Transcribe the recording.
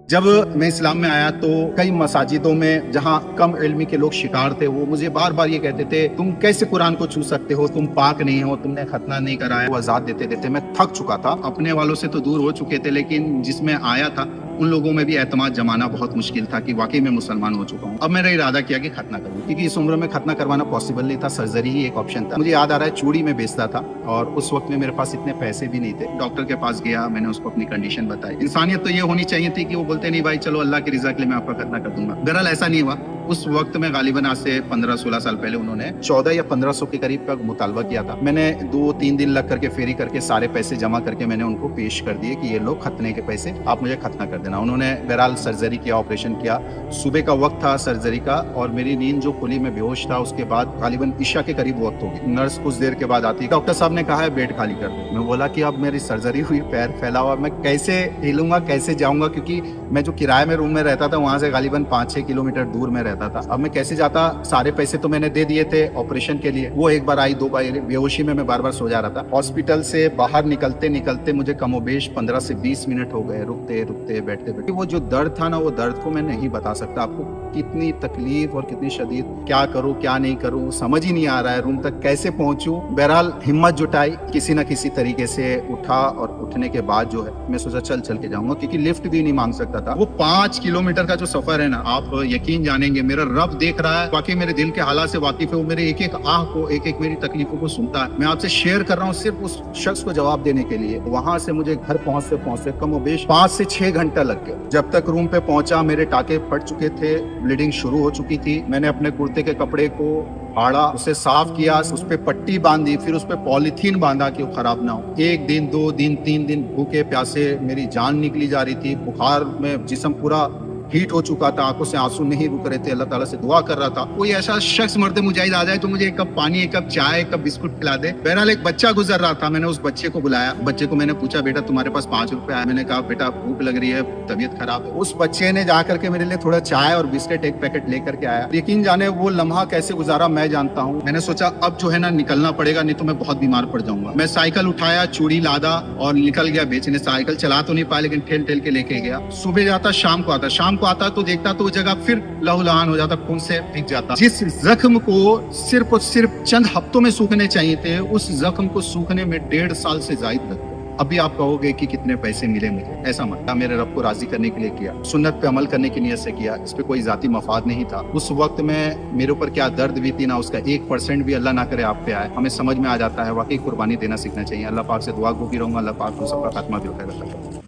जब मैं इस्लाम में आया तो कई मसाजिदों में जहाँ कम इल्मी के लोग शिकार थे, वो मुझे बार बार ये कहते थे, तुम कैसे कुरान को छू सकते हो, तुम पाक नहीं हो, तुमने खतना नहीं कराया। वो आजाद देते देते मैं थक चुका था, अपने वालों से तो दूर हो चुके थे, लेकिन जिसमें आया था उन लोगों में भी एतमाद जमाना बहुत मुश्किल था कि वाकई में मुसलमान हो चुका हूँ। अब मेरा इरादा किया कि खतना करूँ, क्योंकि इस उम्र में खतना करवाना पॉसिबल नहीं था, सर्जरी ही एक ऑप्शन था। मुझे याद आ रहा है चूड़ी में बेचता था और उस वक्त में मेरे पास इतने पैसे भी नहीं थे। डॉक्टर के पास गया, मैंने उसको अपनी कंडीशन बताई। इंसानियत तो ये होनी चाहिए थी कि वो बोलते नहीं भाई चलो अल्लाह की रिजा के लिए मैं आपका खतना कर दूंगा। बहरहाल ऐसा नहीं हुआ। उस वक्त में गालिबन आज से 15-16 साल पहले उन्होंने 14 या 1500 के करीब का मुतालबा किया था। मैंने 2-3 दिन लग करके फेरी करके सारे पैसे जमा करके मैंने उनको पेश कर दिए कि ये लो खतने के पैसे, आप मुझे खतना कर देना। उन्होंने बहरहाल सर्जरी किया, ऑपरेशन किया। सुबह का वक्त था सर्जरी का और मेरी नींद जो खुली, मैं बेहोश था। उसके बाद गालिबन ईशा के करीब वक्त हो गई। नर्स कुछ देर के बाद आती, डॉक्टर साहब ने कहा है बेड खाली कर दो। मैं बोला कि अब मेरी सर्जरी हुई, पैर फैला हुआ, मैं कैसे हिलूंगा, कैसे जाऊंगा, क्योंकि मैं जो किराए में रूम में रहता था वहां से गालिबन 5-6 किलोमीटर दूर में रहता था। अब मैं कैसे जाता, सारे पैसे तो मैंने दे दिए थे ऑपरेशन के लिए। वो एक बार आई, 2 बार बेहोशी में मैं बार बार सो जा रहा था। हॉस्पिटल से बाहर निकलते निकलते मुझे कमोबेश 15 से 20 मिनट हो गए, रुकते रुकते बैठते बैठते। वो जो दर्द था ना, वो दर्द को मैं नहीं बता सकता आपको, कितनी तकलीफ और कितनी शदीद। क्या करूं क्या नहीं करूं समझ ही नहीं आ रहा है, रूम तक कैसे पहुंचूं। बहरहाल हिम्मत जुटाई, किसी न किसी तरीके से उठा और उठने के बाद जो है मैं सोचा चल के जाऊंगा, क्योंकि लिफ्ट भी नहीं मांग सकता था। वो 5 किलोमीटर का जो सफर है ना, आप यकीन जानेंगे, मेरा रब देख रहा है, वाकई मेरे दिल के हालात से वाकिफ है। वो मेरे एक एक आह को, एक एक मेरी तकलीफों को सुनता है। मैं आपसे शेयर कर रहा हूँ सिर्फ उस शख्स को जवाब देने के लिए। वहां से मुझे घर पहुंचते कमोबेश 5 से 6 घंटा लग गया। जब तक रूम पे पहुंचा मेरे टाके फट चुके थे, ब्लीडिंग शुरू हो चुकी थी। मैंने अपने कुर्ते के कपड़े को फाड़ा, उसे साफ किया, उस पे पट्टी बांधी, फिर उस पे पॉलीथीन बांधा कि वो खराब ना हो। 1 दिन 2 दिन 3 दिन भूखे प्यासे मेरी जान निकली जा रही थी। बुखार में जिस्म पूरा हीट हो चुका था, आंखों से आंसू नहीं रुक रहे थे। अल्लाह ताला से दुआ कर रहा था कोई ऐसा शख्स मर्द मुजाहिद आ जाए तो मुझे 1 कप पानी, 1 कप चाय, 1 कप बिस्कुट खिला दे। बहरहाल एक बच्चा गुजर रहा था, मैंने उस बच्चे को बुलाया। बच्चे को मैंने पूछा, बेटा तुम्हारे पास 5 रुपए है? मैंने कहा बेटा भूख लग रही है, तबीयत खराब है। उस बच्चे ने जाकर के मेरे लिए थोड़ा चाय और बिस्किट 1 पैकेट लेकर के आया। यकीन जाने वो लम्हा कैसे गुजारा मैं जानता हूँ। मैंने सोचा अब जो है ना निकलना पड़ेगा, नहीं तो मैं बहुत बीमार पड़ जाऊंगा। मैं साइकिल उठाया, चूड़ी लादा और निकल गया बेचने। साइकिल चला तो नहीं पाया, लेकिन ठेल के लेके गया। सुबह जाता, शाम को आता, शाम को आता तो देखता तो वो जगह फिर लहूलुहान हो जाता, खून से भीग जाता। जिस जख्म को सिर्फ और सिर्फ चंद हफ्तों में सूखने चाहिए थे, उस जख्म को सूखने में 1.5 साल से ज्यादा लग गया। अभी आप कहोगे कि कितने पैसे मिले मुझे, ऐसा मत। मेरे रब को राजी करने के लिए किया, सुन्नत पे अमल करने की नियत से किया, इस पे कोई जाती मफाद नहीं था। उस वक्त में मेरे ऊपर क्या दर्द भी थी ना, उसका 1% भी अल्लाह ना करे आप पे आए। हमें समझ में आ जाता है, वाकई कुर्बानी देना सीखना चाहिए। अल्लाह पाक से दुआ को भी रहूंगा, अल्लाह पाक को सबका खात्मा भी